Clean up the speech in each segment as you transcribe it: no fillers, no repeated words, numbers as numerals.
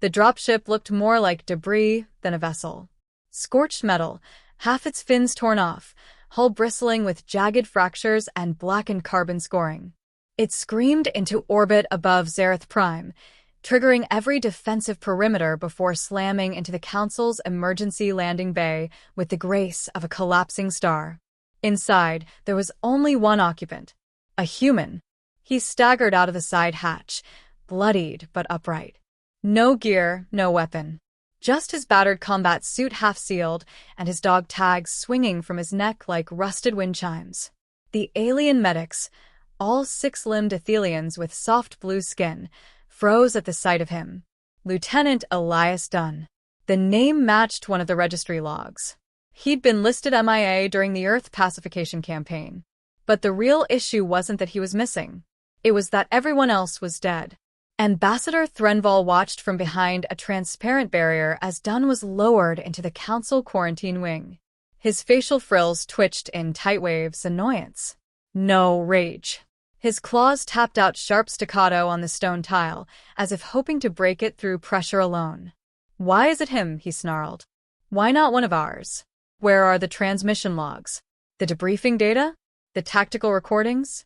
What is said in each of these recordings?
The dropship looked more like debris than a vessel. Scorched metal, half its fins torn off, hull bristling with jagged fractures and blackened carbon scoring. It screamed into orbit above Zareth Prime, triggering every defensive perimeter before slamming into the Council's emergency landing bay with the grace of a collapsing star. Inside, there was only one occupant, a human. He staggered out of the side hatch, bloodied but upright. No gear, no weapon. Just his battered combat suit half-sealed and his dog tags swinging from his neck like rusted wind chimes. The alien medics, all six-limbed Athelians with soft blue skin, froze at the sight of him. Lieutenant Elias Dunn. The name matched one of the registry logs. He'd been listed MIA during the Earth pacification campaign. But the real issue wasn't that he was missing. It was that everyone else was dead. Ambassador Threnval watched from behind a transparent barrier as Dunn was lowered into the Council quarantine wing. His facial frills twitched in tight waves, annoyance. No rage. His claws tapped out sharp staccato on the stone tile, as if hoping to break it through pressure alone. Why is it him? He snarled. Why not one of ours? Where are the transmission logs? The debriefing data? The tactical recordings?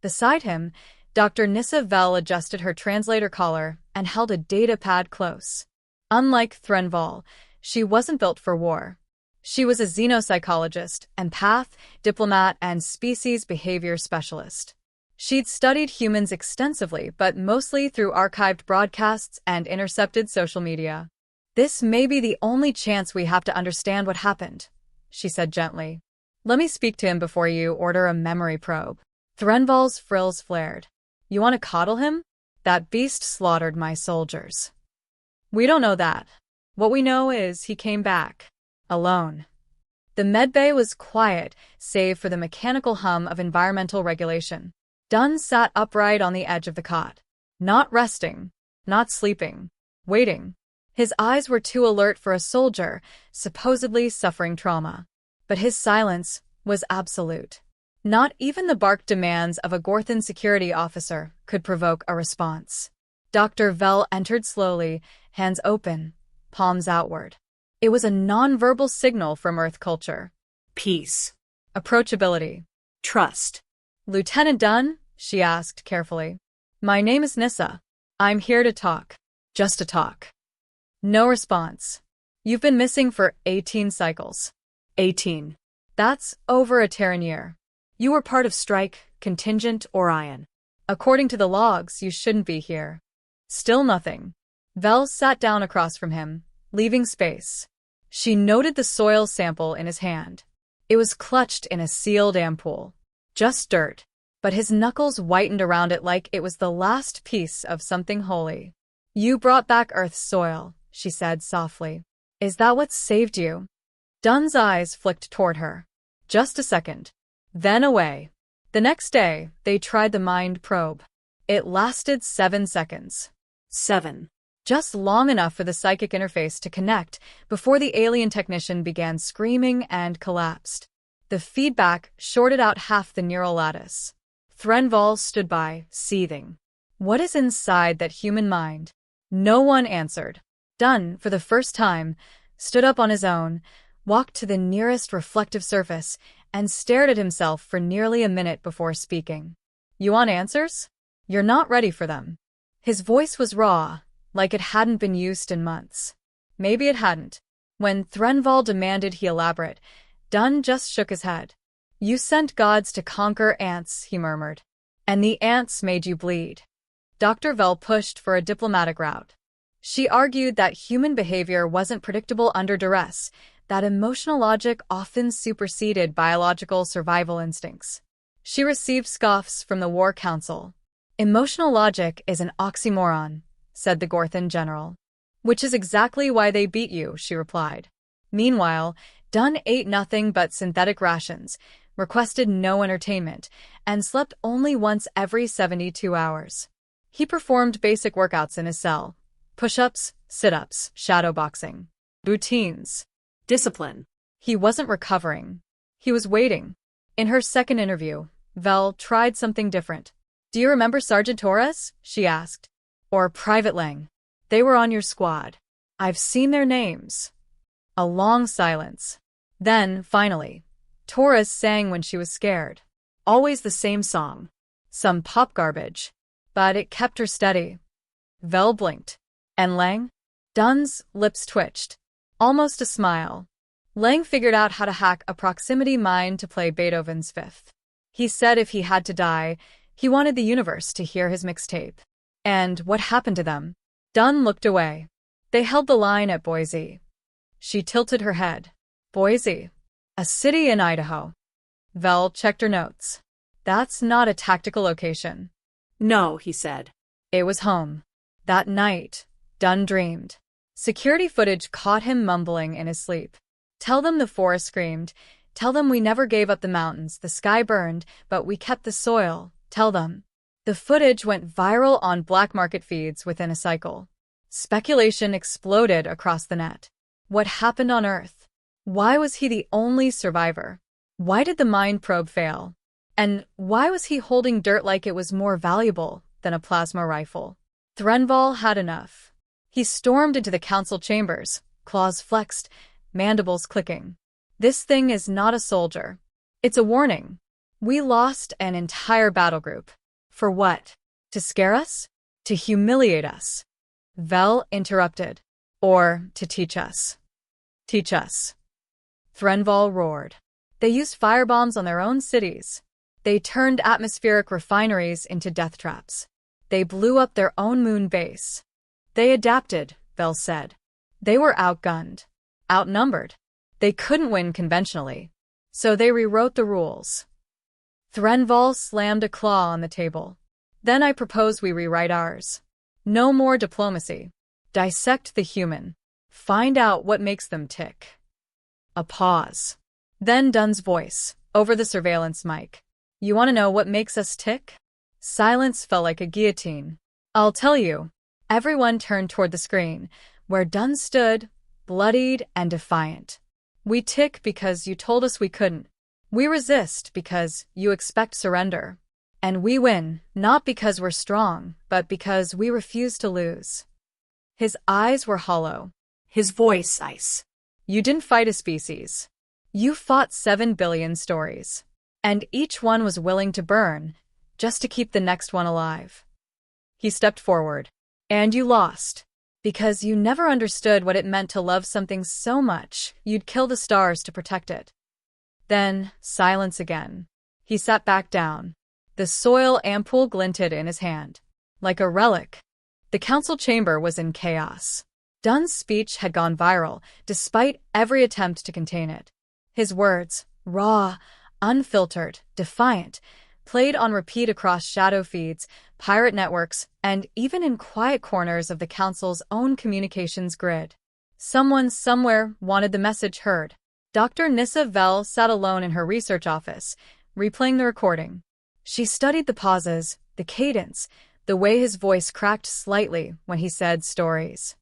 Beside him, Dr. Nissa Vel adjusted her translator collar and held a data pad close. Unlike Threnval, she wasn't built for war. She was a xenopsychologist, empath, diplomat, and species behavior specialist. She'd studied humans extensively, but mostly through archived broadcasts and intercepted social media. This may be the only chance we have to understand what happened, she said gently. Let me speak to him before you order a memory probe. Threnval's frills flared. You want to coddle him? That beast slaughtered my soldiers. We don't know that. What we know is he came back. Alone. The medbay was quiet, save for the mechanical hum of environmental regulation. Dunn sat upright on the edge of the cot. Not resting, not sleeping, waiting. His eyes were too alert for a soldier, supposedly suffering trauma. But his silence was absolute. Not even the barked demands of a Gorthan security officer could provoke a response. Dr. Vel entered slowly, hands open, palms outward. It was a nonverbal signal from Earth culture. Peace. Approachability. Trust. Lieutenant Dunn? She asked carefully. My name is Nissa. I'm here to talk. Just to talk. No response. You've been missing for 18 cycles. 18. That's over a Terran year. You were part of Strike, Contingent, Orion. According to the logs, you shouldn't be here. Still nothing. Vel sat down across from him, leaving space. She noted the soil sample in his hand. It was clutched in a sealed ampoule. Just dirt. But his knuckles whitened around it like it was the last piece of something holy. You brought back Earth's soil, she said softly. Is that what saved you? Dunn's eyes flicked toward her. Just a second. Then away. The next day, they tried the mind probe. It lasted 7 seconds. 7. Just long enough for the psychic interface to connect before the alien technician began screaming and collapsed. The feedback shorted out half the neural lattice. Threnval stood by, seething. What is inside that human mind? No one answered. Dunn, for the first time, stood up on his own, walked to the nearest reflective surface, and stared at himself for nearly a minute before speaking. You want answers? You're not ready for them. His voice was raw, like it hadn't been used in months. Maybe it hadn't. When Threnval demanded he elaborate, Dunn just shook his head. You sent gods to conquer ants, he murmured. And the ants made you bleed. Dr. Vel pushed for a diplomatic route. She argued that human behavior wasn't predictable under duress, that emotional logic often superseded biological survival instincts. She received scoffs from the War Council. Emotional logic is an oxymoron, said the Gorthan general. Which is exactly why they beat you, she replied. Meanwhile, Dunn ate nothing but synthetic rations, requested no entertainment, and slept only once every 72 hours. He performed basic workouts in his cell. Push-ups, sit-ups, shadowboxing. Routines. Discipline. He wasn't recovering. He was waiting. In her second interview, Vel tried something different. Do you remember Sergeant Torres? She asked. Or Private Lang? They were on your squad. I've seen their names. A long silence. Then, finally, Taurus sang when she was scared. Always the same song. Some pop garbage. But it kept her steady. Vel blinked. And Lang? Dunn's lips twitched. Almost a smile. Lang figured out how to hack a proximity mine to play Beethoven's Fifth. He said if he had to die, he wanted the universe to hear his mixtape. And what happened to them? Dunn looked away. They held the line at Boise. She tilted her head. Boise. A city in Idaho. Vel checked her notes. That's not a tactical location. No, he said. It was home. That night, Dunn dreamed. Security footage caught him mumbling in his sleep. Tell them the forest screamed. Tell them we never gave up the mountains, the sky burned, but we kept the soil. Tell them. The footage went viral on black market feeds within a cycle. Speculation exploded across the net. What happened on Earth? Why was he the only survivor? Why did the mine probe fail? And why was he holding dirt like it was more valuable than a plasma rifle? Threnval had enough. He stormed into the council chambers, claws flexed, mandibles clicking. This thing is not a soldier. It's a warning. We lost an entire battle group. For what? To scare us? To humiliate us? Vel interrupted. Or to teach us. Teach us. Threnval roared. They used firebombs on their own cities. They turned atmospheric refineries into death traps. They blew up their own moon base. They adapted, Vel said. They were outgunned. Outnumbered. They couldn't win conventionally. So they rewrote the rules. Threnval slammed a claw on the table. Then I propose we rewrite ours. No more diplomacy. Dissect the human. Find out what makes them tick. A pause. Then Dunn's voice, over the surveillance mic. You want to know what makes us tick? Silence felt like a guillotine. I'll tell you. Everyone turned toward the screen, where Dunn stood, bloodied and defiant. We tick because you told us we couldn't. We resist because you expect surrender. And we win, not because we're strong, but because we refuse to lose. His eyes were hollow. His voice ice. You didn't fight a species. You fought 7 billion stories. And each one was willing to burn, just to keep the next one alive. He stepped forward. And you lost. Because you never understood what it meant to love something so much, you'd kill the stars to protect it. Then, silence again. He sat back down. The soil ampoule glinted in his hand. Like a relic. The council chamber was in chaos. Dunn's speech had gone viral, despite every attempt to contain it. His words, raw, unfiltered, defiant, played on repeat across shadow feeds, pirate networks, and even in quiet corners of the council's own communications grid. Someone somewhere wanted the message heard. Dr. Nissa Vel sat alone in her research office, replaying the recording. She studied the pauses, the cadence, the way his voice cracked slightly when he said stories.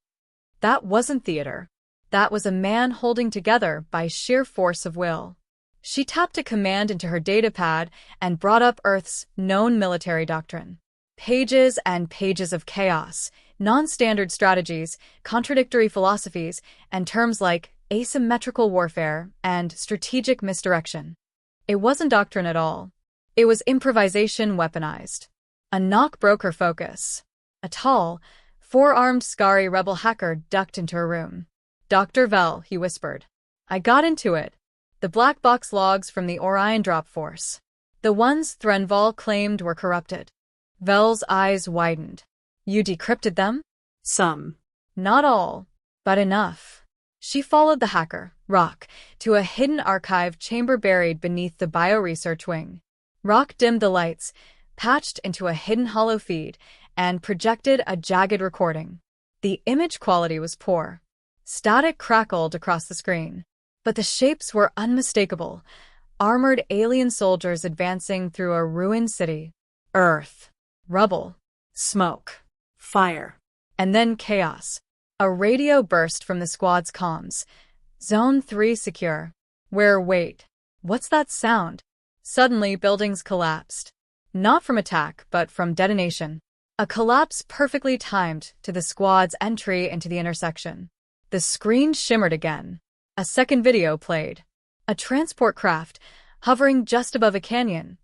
That wasn't theater. That was a man holding together by sheer force of will. She tapped a command into her datapad and brought up Earth's known military doctrine. Pages and pages of chaos, non-standard strategies, contradictory philosophies, and terms like asymmetrical warfare and strategic misdirection. It wasn't doctrine at all. It was improvisation weaponized. A knock broke her focus. A tall, four-armed Scari rebel hacker ducked into her room. Dr. Vel, he whispered. I got into it. The black box logs from the Orion drop force. The ones Threnval claimed were corrupted. Vel's eyes widened. You decrypted them? Some. Not all, but enough. She followed the hacker, Rock, to a hidden archive chamber buried beneath the bioresearch wing. Rock dimmed the lights, patched into a hidden hollow feed, and projected a jagged recording. The image quality was poor. Static crackled across the screen. But the shapes were unmistakable. Armored alien soldiers advancing through a ruined city. Earth. Rubble. Smoke. Fire. And then chaos. A radio burst from the squad's comms. Zone 3 secure. Wait. What's that sound? Suddenly, buildings collapsed. Not from attack, but from detonation. A collapse perfectly timed to the squad's entry into the intersection. The screen shimmered again. A second video played. A transport craft, hovering just above a canyon,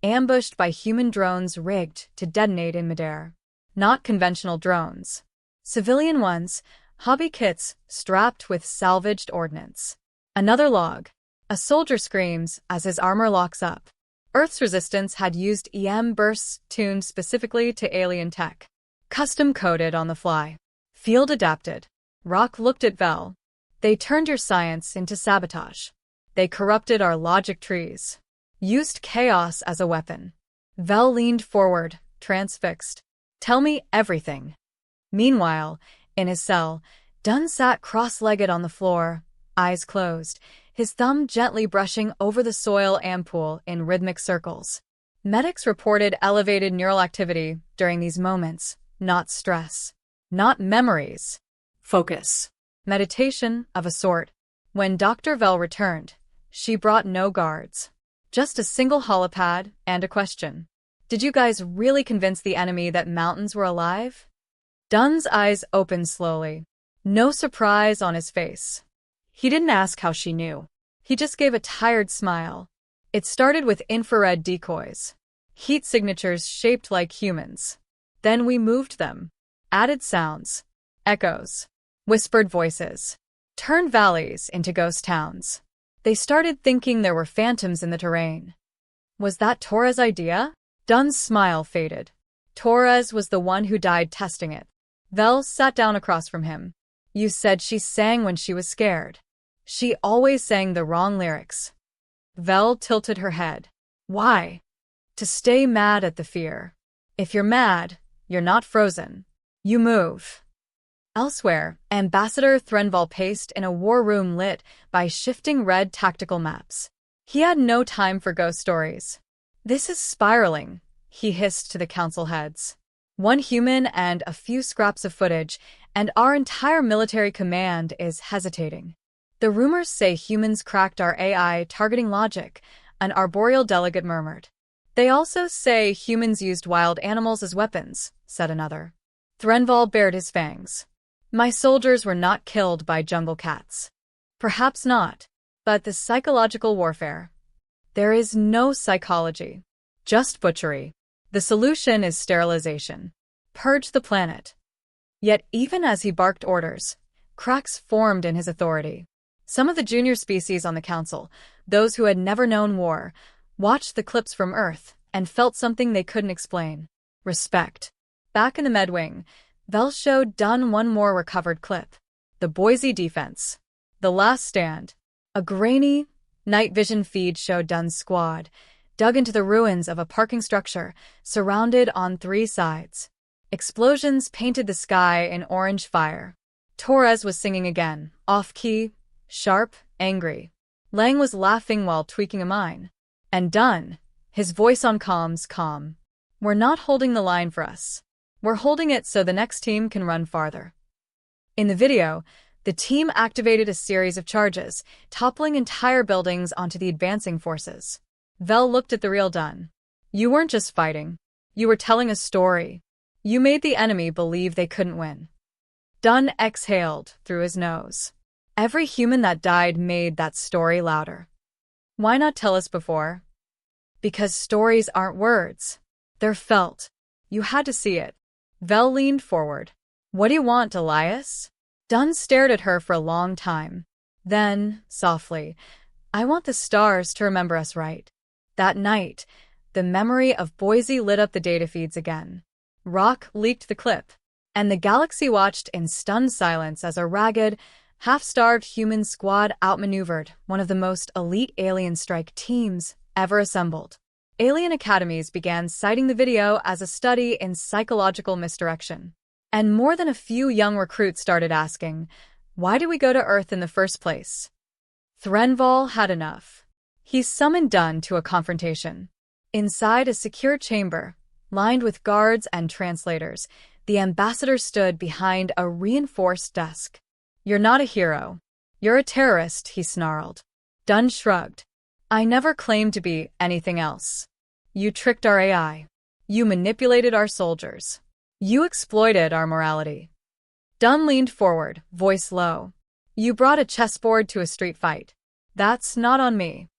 ambushed by human drones rigged to detonate in midair. Not conventional drones. Civilian ones, hobby kits strapped with salvaged ordnance. Another log. A soldier screams as his armor locks up. Earth's resistance had used EM bursts tuned specifically to alien tech. Custom-coded on the fly. Field-adapted. Rock looked at Vel. They turned your science into sabotage. They corrupted our logic trees. Used chaos as a weapon. Vel leaned forward, transfixed. Tell me everything. Meanwhile, in his cell, Dunn sat cross-legged on the floor, eyes closed, his thumb gently brushing over the soil ampoule in rhythmic circles. Medics reported elevated neural activity during these moments, not stress. Not memories. Focus. Meditation of a sort. When Dr. Vel returned, she brought no guards. Just a single holopad and a question. Did you guys really convince the enemy that mountains were alive? Dunn's eyes opened slowly. No surprise on his face. He didn't ask how she knew. He just gave a tired smile. It started with infrared decoys. Heat signatures shaped like humans. Then we moved them. Added sounds. Echoes. Whispered voices. Turned valleys into ghost towns. They started thinking there were phantoms in the terrain. Was that Torres' idea? Dunn's smile faded. Torres was the one who died testing it. Vel sat down across from him. You said she sang when she was scared. She always sang the wrong lyrics. Vel tilted her head. Why? To stay mad at the fear. If you're mad, you're not frozen. You move. Elsewhere, Ambassador Threnval paced in a war room lit by shifting red tactical maps. He had no time for ghost stories. This is spiraling, he hissed to the council heads. One human and a few scraps of footage, and our entire military command is hesitating. The rumors say humans cracked our AI targeting logic, an arboreal delegate murmured. They also say humans used wild animals as weapons, said another. Threnval bared his fangs. My soldiers were not killed by jungle cats. Perhaps not, but the psychological warfare. There is no psychology, just butchery. The solution is sterilization. Purge the planet. Yet even as he barked orders, cracks formed in his authority. Some of the junior species on the council, those who had never known war, watched the clips from Earth and felt something they couldn't explain. Respect. Back in the Medwing, Vel showed Dunn one more recovered clip. The Boise defense. The last stand. A grainy, night vision feed showed Dunn's squad, dug into the ruins of a parking structure, surrounded on 3 sides. Explosions painted the sky in orange fire. Torres was singing again, off-key, sharp, angry. Lang was laughing while tweaking a mine. And Dunn, his voice on comms, calm. We're not holding the line for us. We're holding it so the next team can run farther. In the video, the team activated a series of charges, toppling entire buildings onto the advancing forces. Vel looked at the real Dunn. You weren't just fighting. You were telling a story. You made the enemy believe they couldn't win. Dunn exhaled through his nose. Every human that died made that story louder. Why not tell us before? Because stories aren't words. They're felt. You had to see it. Vel leaned forward. What do you want, Elias? Dunn stared at her for a long time. Then, softly, I want the stars to remember us right. That night, the memory of Boise lit up the data feeds again. Rock leaked the clip, and the galaxy watched in stunned silence as a ragged, half-starved human squad outmaneuvered one of the most elite alien strike teams ever assembled. Alien academies began citing the video as a study in psychological misdirection. And more than a few young recruits started asking, why did we go to Earth in the first place? Threnval had enough. He summoned Dunn to a confrontation. Inside a secure chamber, lined with guards and translators, the ambassador stood behind a reinforced desk. You're not a hero. You're a terrorist, he snarled. Dunn shrugged. I never claimed to be anything else. You tricked our AI. You manipulated our soldiers. You exploited our morality. Dunn leaned forward, voice low. You brought a chessboard to a street fight. That's not on me.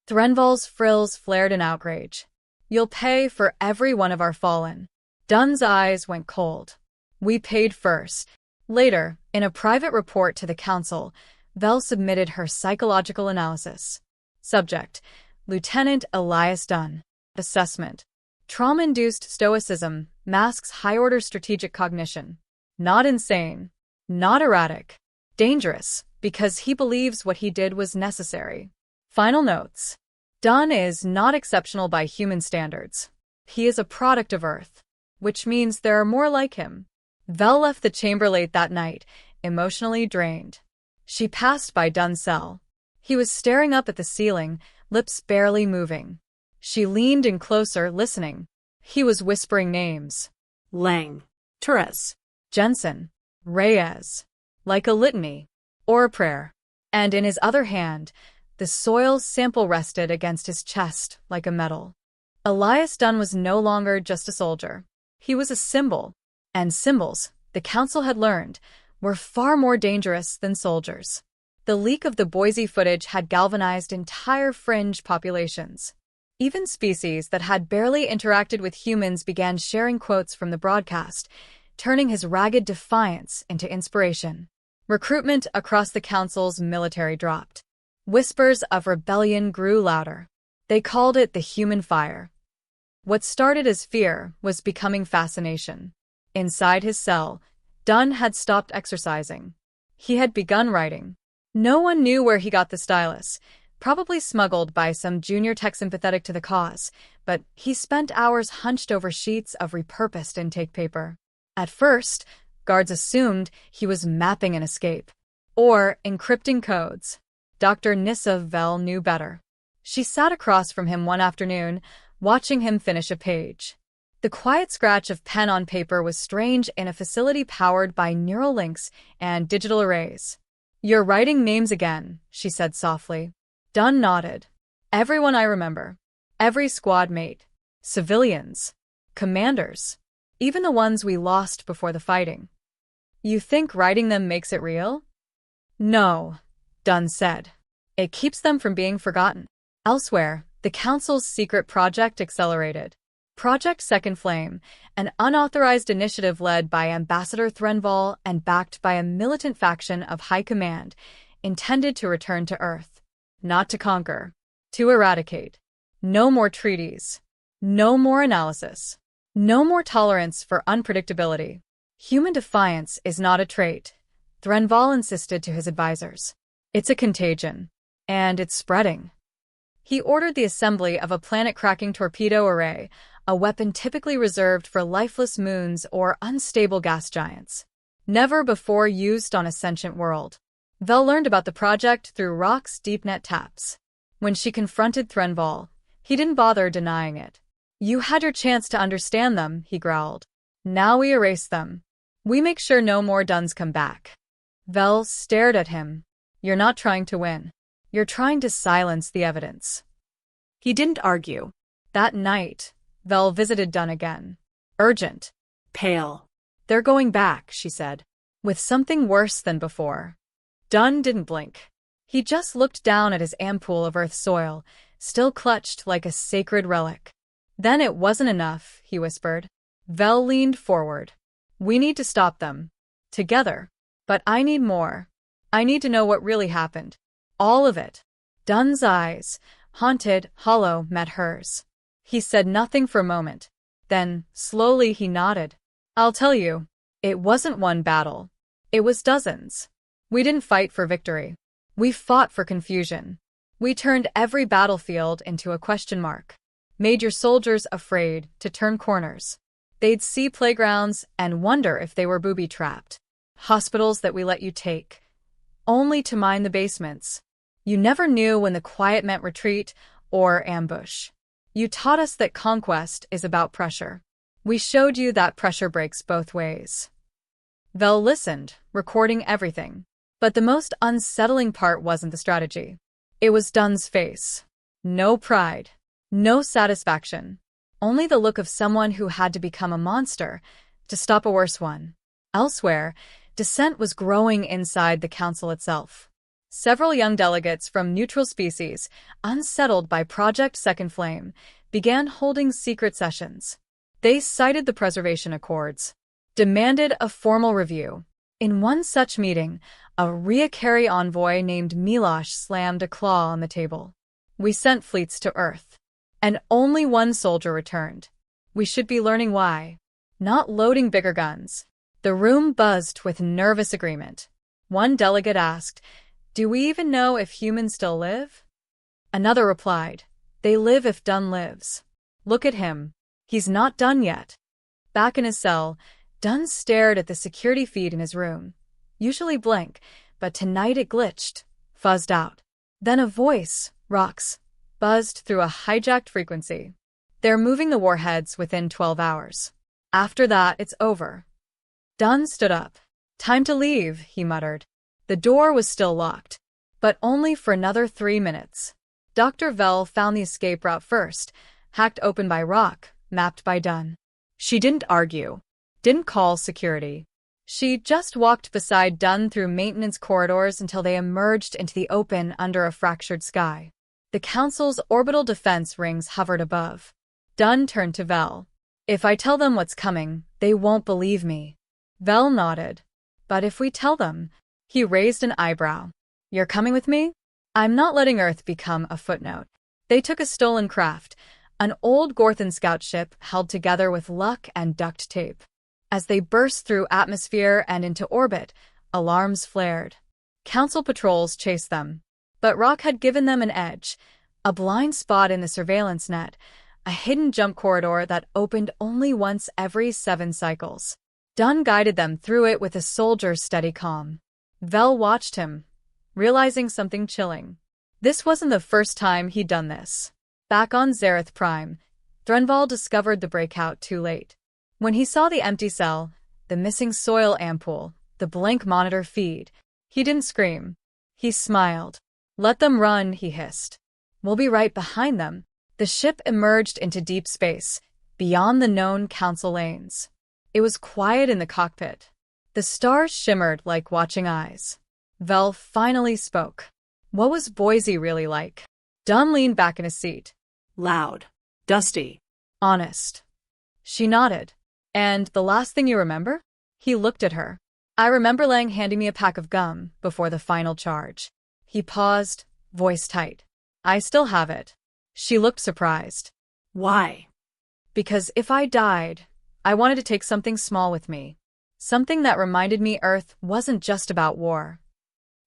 Threnval's frills flared in outrage. You'll pay for every one of our fallen. Dunn's eyes went cold. We paid first. Later, in a private report to the council, Vel submitted her psychological analysis. Subject: Lieutenant Elias Dunn. Assessment: trauma-induced stoicism masks high-order strategic cognition. Not insane. Not erratic. Dangerous, because he believes what he did was necessary. Final notes. Dunn is not exceptional by human standards. He is a product of Earth, which means there are more like him. Vel left the chamber late that night, emotionally drained. She passed by Dunn's cell. He was staring up at the ceiling, lips barely moving. She leaned in closer, listening. He was whispering names. Lang. Torres. Jensen. Reyes. Like a litany. Or a prayer. And in his other hand, the soil sample rested against his chest like a medal. Elias Dunn was no longer just a soldier. He was a symbol. And symbols, the council had learned, were far more dangerous than soldiers. The leak of the Boise footage had galvanized entire fringe populations. Even species that had barely interacted with humans began sharing quotes from the broadcast, turning his ragged defiance into inspiration. Recruitment across the council's military dropped. Whispers of rebellion grew louder. They called it the human fire. What started as fear was becoming fascination. Inside his cell, Dunn had stopped exercising. He had begun writing. No one knew where he got the stylus, probably smuggled by some junior tech sympathetic to the cause, but he spent hours hunched over sheets of repurposed intake paper. At first, guards assumed he was mapping an escape, or encrypting codes. Dr. Nissa Vel knew better. She sat across from him one afternoon, watching him finish a page. The quiet scratch of pen on paper was strange in a facility powered by neural links and digital arrays. "You're writing names again," she said softly. Dunn nodded. "Everyone I remember. Every squad mate. Civilians. Commanders. Even the ones we lost before the fighting." "You think writing them makes it real?" "No," Dunn said. "It keeps them from being forgotten." Elsewhere, the Council's secret project accelerated. Project Second Flame, an unauthorized initiative led by Ambassador Threnval and backed by a militant faction of high command, intended to return to Earth. Not to conquer. To eradicate. No more treaties. No more analysis. No more tolerance for unpredictability. Human defiance is not a trait, Threnval insisted to his advisors. It's a contagion. And it's spreading. He ordered the assembly of a planet-cracking torpedo array, a weapon typically reserved for lifeless moons or unstable gas giants. Never before used on a sentient world. Vel learned about the project through Rock's DeepNet taps. When she confronted Threnval, he didn't bother denying it. "You had your chance to understand them," he growled. "Now we erase them. We make sure no more Dunns come back." Vel stared at him. "You're not trying to win. You're trying to silence the evidence." He didn't argue. That night, Vel visited Dunn again. Urgent. Pale. "They're going back," she said, with something worse than before. Dunn didn't blink. He just looked down at his ampoule of Earth soil, still clutched like a sacred relic. "Then it wasn't enough," he whispered. Vel leaned forward. "We need to stop them. Together. But I need more. I need to know what really happened. All of it." Dunn's eyes, haunted, hollow, met hers. He said nothing for a moment. Then, slowly he nodded. "I'll tell you. It wasn't one battle. It was dozens. We didn't fight for victory. We fought for confusion. We turned every battlefield into a question mark. Made your soldiers afraid to turn corners. They'd see playgrounds and wonder if they were booby-trapped. Hospitals that we let you take, only to mine the basements. You never knew when the quiet meant retreat or ambush. You taught us that conquest is about pressure. We showed you that pressure breaks both ways." Vel listened, recording everything. But the most unsettling part wasn't the strategy. It was Dunn's face. No pride. No satisfaction. Only the look of someone who had to become a monster, to stop a worse one. Elsewhere, dissent was growing inside the council itself. Several young delegates from neutral species, unsettled by Project Second Flame, began holding secret sessions. They cited the Preservation Accords, demanded a formal review. In one such meeting, a Ryukari envoy named Milosh slammed a claw on the table. "We sent fleets to Earth, and only one soldier returned. We should be learning why, not loading bigger guns." The room buzzed with nervous agreement. One delegate asked, "Do we even know if humans still live?" Another replied, "They live if Dunn lives. Look at him. He's not done yet." Back in his cell, Dunn stared at the security feed in his room. Usually blank, but tonight it glitched, fuzzed out. Then a voice, Rox, buzzed through a hijacked frequency. "They're moving the warheads within 12 hours. After that, it's over." Dunn stood up. "Time to leave," he muttered. The door was still locked, but only for another 3 minutes. Dr. Vell found the escape route first, hacked open by Rock, mapped by Dunn. She didn't argue, didn't call security. She just walked beside Dunn through maintenance corridors until they emerged into the open under a fractured sky. The Council's orbital defense rings hovered above. Dunn turned to Vell. "If I tell them what's coming, they won't believe me." Vell nodded. "But if we tell them..." He raised an eyebrow. "You're coming with me?" "I'm not letting Earth become a footnote." They took a stolen craft, an old Gorthan scout ship held together with luck and duct tape. As they burst through atmosphere and into orbit, alarms flared. Council patrols chased them. But Rock had given them an edge, a blind spot in the surveillance net, a hidden jump corridor that opened only once every 7 cycles. Dunn guided them through it with a soldier's steady calm. Vell watched him, realizing something chilling. This wasn't the first time he'd done this. Back on Zareth Prime, Threnval discovered the breakout too late. When he saw the empty cell, the missing soil ampoule, the blank monitor feed, he didn't scream. He smiled. "Let them run," he hissed. "We'll be right behind them." The ship emerged into deep space, beyond the known council lanes. It was quiet in the cockpit. The stars shimmered like watching eyes. Vell finally spoke. "What was Boise really like?" Dunn leaned back in his seat. Loud. Dusty. "Honest." She nodded. "And the last thing you remember?" He looked at her. "I remember Lang handing me a pack of gum before the final charge." He paused, voice tight. "I still have it." She looked surprised. Why? "Because if I died, I wanted to take something small with me. Something that reminded me Earth wasn't just about war."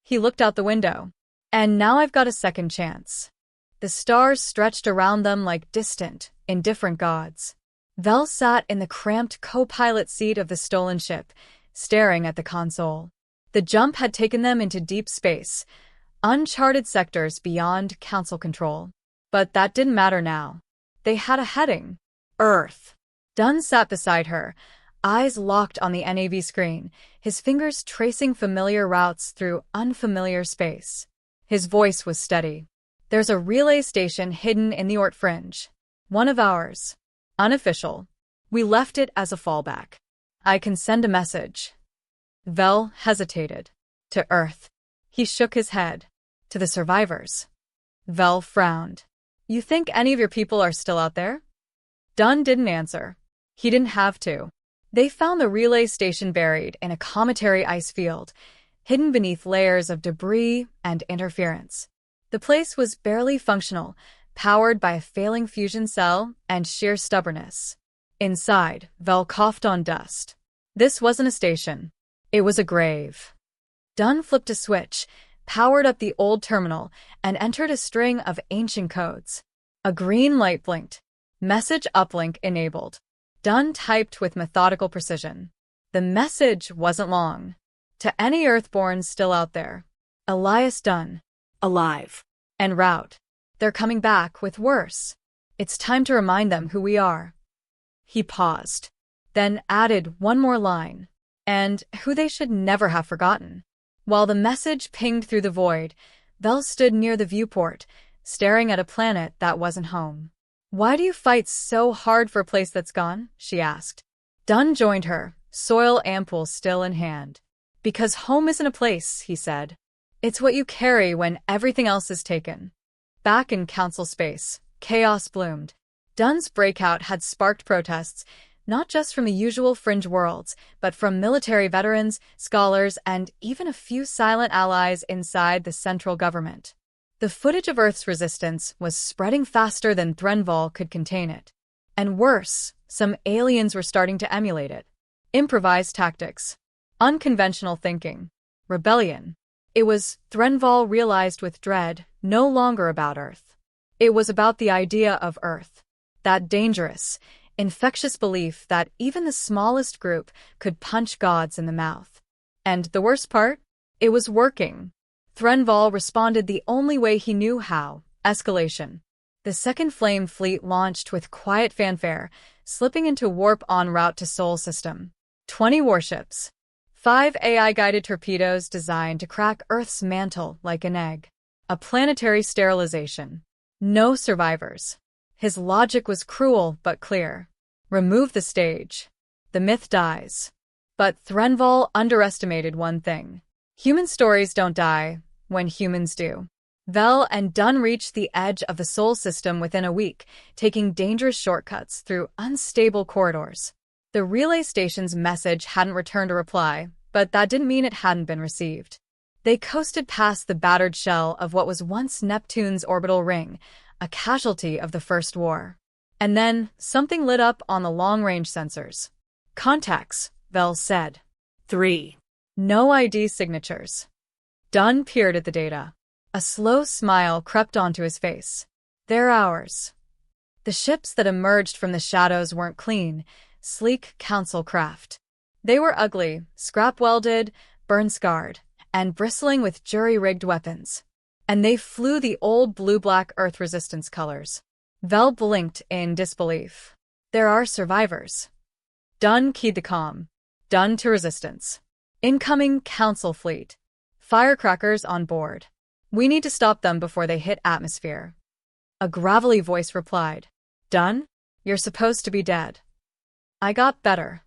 He looked out the window. "And now I've got a second chance." The stars stretched around them like distant, indifferent gods. Vell sat in the cramped co-pilot seat of the stolen ship, staring at the console. The jump had taken them into deep space, uncharted sectors beyond council control. But that didn't matter now. They had a heading. Earth. Dunn sat beside her, eyes locked on the NAV screen, his fingers tracing familiar routes through unfamiliar space. His voice was steady. "There's a relay station hidden in the Ort Fringe. One of ours. Unofficial. We left it as a fallback. I can send a message." Vell hesitated. "To Earth." He shook his head. "To the survivors." Vell frowned. "You think any of your people are still out there?" Dunn didn't answer. He didn't have to. They found the relay station buried in a cometary ice field, hidden beneath layers of debris and interference. The place was barely functional, powered by a failing fusion cell and sheer stubbornness. Inside, Vell coughed on dust. This wasn't a station. It was a grave. Dunn flipped a switch, powered up the old terminal, and entered a string of ancient codes. A green light blinked. Message uplink enabled. Dunn typed with methodical precision. The message wasn't long. "To any Earthborns still out there. Elias Dunn. Alive. En route. They're coming back with worse. It's time to remind them who we are." He paused, then added one more line. "And who they should never have forgotten." While the message pinged through the void, Vell stood near the viewport, staring at a planet that wasn't home. "Why do you fight so hard for a place that's gone?" she asked. Dunn joined her, soil ampoule still in hand. Because home isn't a place, he said. It's what you carry when everything else is taken. Back in council space, chaos bloomed. Dunn's breakout had sparked protests, not just from the usual fringe worlds, but from military veterans, scholars, and even a few silent allies inside the central government. The footage of Earth's resistance was spreading faster than Threnval could contain it. And worse, some aliens were starting to emulate it. Improvised tactics. Unconventional thinking. Rebellion. It was, Threnval realized with dread, no longer about Earth. It was about the idea of Earth. That dangerous, infectious belief that even the smallest group could punch gods in the mouth. And the worst part? It was working. Threnval responded the only way he knew how, escalation. The Second Flame Fleet launched with quiet fanfare, slipping into warp en route to Sol System. 20 warships. 5 AI-guided torpedoes designed to crack Earth's mantle like an egg. A planetary sterilization. No survivors. His logic was cruel but clear. Remove the stage. The myth dies. But Threnval underestimated one thing. Human stories don't die when humans do. Vel and Dunn reached the edge of the Sol System within a week, taking dangerous shortcuts through unstable corridors. The relay station's message hadn't returned a reply, but that didn't mean it hadn't been received. They coasted past the battered shell of what was once Neptune's orbital ring, a casualty of the First War. And then, something lit up on the long-range sensors. Contacts, Vel said. 3. No ID signatures. Dunn peered at the data. A slow smile crept onto his face. They're ours. The ships that emerged from the shadows weren't clean, sleek council craft. They were ugly, scrap-welded, burn-scarred, and bristling with jury-rigged weapons. And they flew the old blue-black Earth resistance colors. Vel blinked in disbelief. There are survivors. Dunn keyed the comm. Dunn to resistance. Incoming council fleet. Firecrackers on board. We need to stop them before they hit atmosphere. A gravelly voice replied. Dunn? You're supposed to be dead. I got better.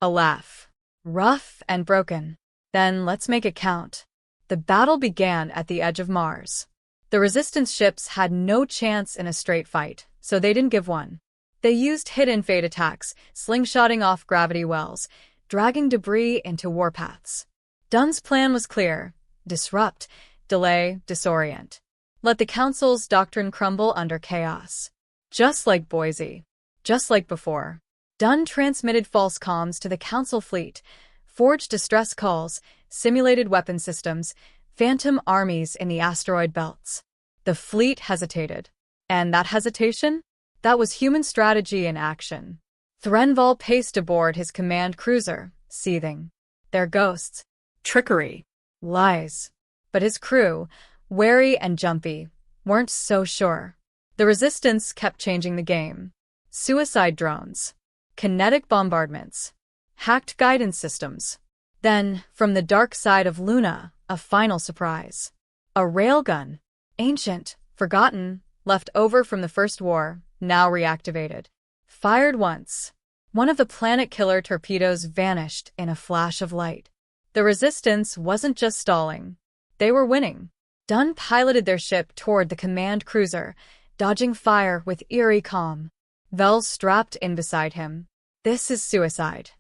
A laugh. Rough and broken. Then let's make it count. The battle began at the edge of Mars. The resistance ships had no chance in a straight fight, so they didn't give one. They used hidden fate attacks, slingshotting off gravity wells, dragging debris into warpaths. Dunn's plan was clear. Disrupt, delay, disorient. Let the Council's doctrine crumble under chaos. Just like Boise. Just like before. Dunn transmitted false comms to the Council fleet, forged distress calls, simulated weapon systems, phantom armies in the asteroid belts. The fleet hesitated. And that hesitation? That was human strategy in action. Threnval paced aboard his command cruiser, seething. They're ghosts. Trickery. Lies. But his crew, wary and jumpy, weren't so sure. The resistance kept changing the game. Suicide drones. Kinetic bombardments. Hacked guidance systems. Then, from the dark side of Luna, a final surprise. A railgun. Ancient, forgotten, left over from the First War, now reactivated. Fired once. One of the planet-killer torpedoes vanished in a flash of light. The resistance wasn't just stalling. They were winning. Dunn piloted their ship toward the command cruiser, dodging fire with eerie calm. Vel strapped in beside him. This is suicide.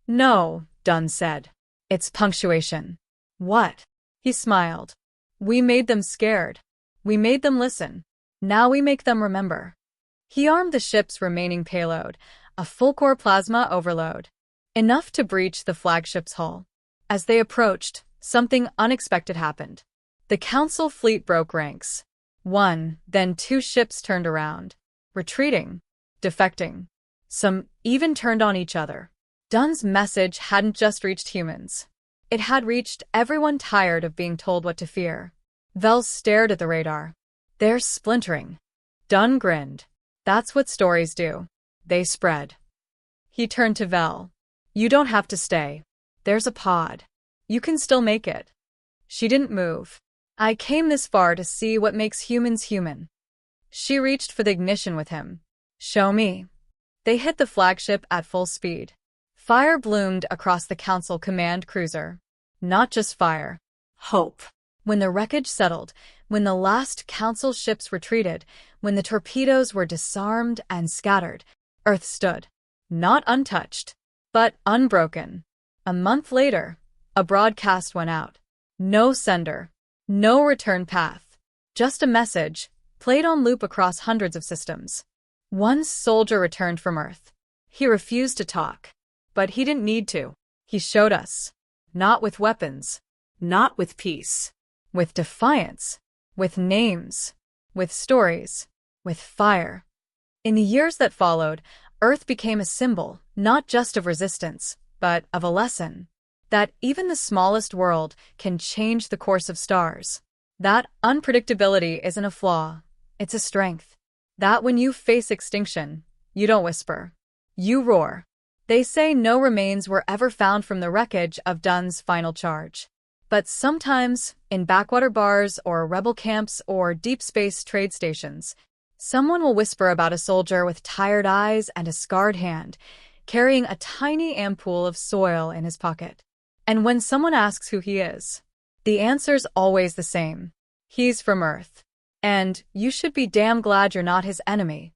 No, Dunn said. It's punctuation. What? He smiled. We made them scared. We made them listen. Now we make them remember. He armed the ship's remaining payload, a full-core plasma overload. Enough to breach the flagship's hull. As they approached, something unexpected happened. The Council fleet broke ranks. One, then 2 ships turned around. Retreating. Defecting. Some even turned on each other. Dunn's message hadn't just reached humans. It had reached everyone tired of being told what to fear. Vel stared at the radar. They're splintering. Dunn grinned. That's what stories do. They spread. He turned to Vel. You don't have to stay. There's a pod. You can still make it. She didn't move. I came this far to see what makes humans human. She reached for the ignition with him. Show me. They hit the flagship at full speed. Fire bloomed across the Council command cruiser. Not just fire. Hope. When the wreckage settled, when the last Council ships retreated, when the torpedoes were disarmed and scattered, Earth stood. Not untouched, but unbroken. A month later, a broadcast went out. No sender. No return path. Just a message, played on loop across hundreds of systems. One soldier returned from Earth. He refused to talk. But he didn't need to. He showed us. Not with weapons. Not with peace. With defiance. With names. With stories. With fire. In the years that followed, Earth became a symbol, not just of resistance, but of a lesson. That even the smallest world can change the course of stars. That unpredictability isn't a flaw. It's a strength. That when you face extinction, you don't whisper. You roar. They say no remains were ever found from the wreckage of Dunn's final charge. But sometimes, in backwater bars or rebel camps or deep space trade stations, someone will whisper about a soldier with tired eyes and a scarred hand, carrying a tiny ampoule of soil in his pocket. And when someone asks who he is, the answer's always the same. He's from Earth. And you should be damn glad you're not his enemy.